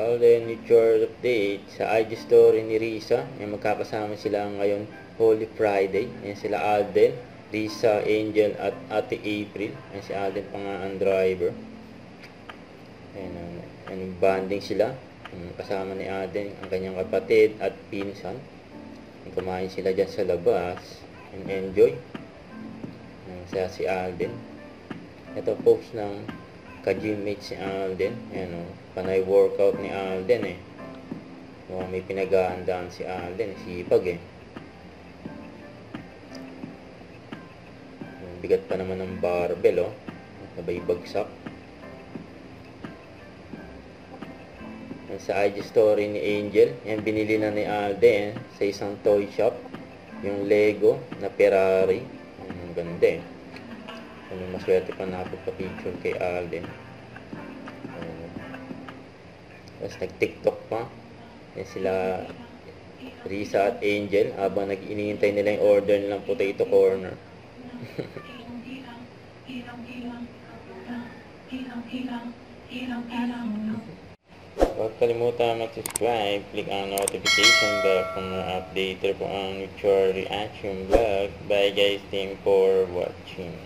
Alden Nature Update sa IG story ni Risa. Magkakasama sila ngayon Holy Friday. Ayan sila Alden, Risa, Angel at Ate April. Ayan si Alden pa nga ang driver. Ayan, banding sila. Kasama ni Alden ang kanyang kapatid at pinsan. Kumain sila dyan sa labas. And enjoy. Ayan si Alden. Ito post ng ka-gymmate si Alden. Ayan o. Panay workout ni Alden eh. May pinag-aandaan si Alden. Sipag eh. Bigat pa naman ng barbell oh. Sabay bagsak. Sa IG story ni Angel. Yan binili na ni Alden sa isang toy shop. Yung Lego na Ferrari. Ang ganda eh. Maswerte pa nakapagpa-picture kay Alden. Tapos nag-TikTok pa. Yan sila Risa at Angel habang nag-iniintay nila yung order nilang potato corner. Huwag kalimutan mag-subscribe, click ang notification bell para ma-update po ang future reaction vlog. Bye guys, thank you for watching.